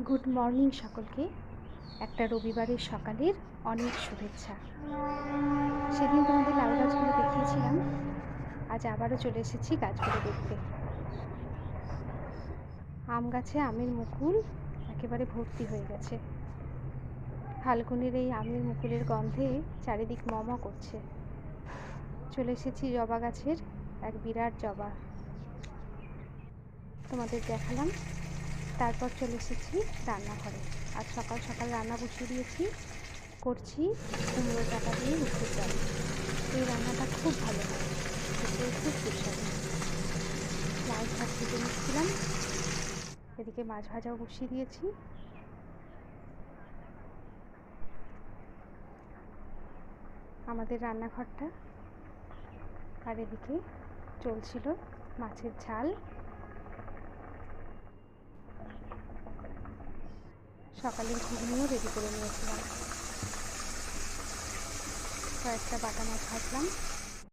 Good morning সকলকে। একটা রবিবারের সকালের অনেক শুভেচ্ছা। সেদিন তোমাদের লাউ গাছগুলো দেখিয়েছিলাম, আজ আবারও চলে এসেছি গাছগুলো দেখতে। আম গাছে আমের মুকুল একেবারে ভর্তি হয়ে গেছে। ফাল্গুনের এই আমের মুকুলের গন্ধে চারিদিক ম ম করছে। চলে এসেছি জবা গাছের এক বিরাট জবা, তোমাদের দেখালাম। তারপর চলে এসেছি রান্নাঘরে। আজ সকাল সকাল রান্না বসিয়ে দিয়েছি। করছি কুমড়ো ডাঁটা দিয়ে মুসুর ডাল। এই রান্নাটা খুব ভালো হয়, খেতে খুব সুস্বাদু। লাউ শাক ভেজে নিচ্ছিলাম, এদিকে মাছ ভাজাও বসিয়ে দিয়েছি। আমাদের রান্নাঘরটা, আর এদিকে চলছিল মাছের ঝাল। সকালের ঘুগনিও রেডি করে নিয়েছিলাম। কয়েকটা বাটা মাছ ভাজলাম।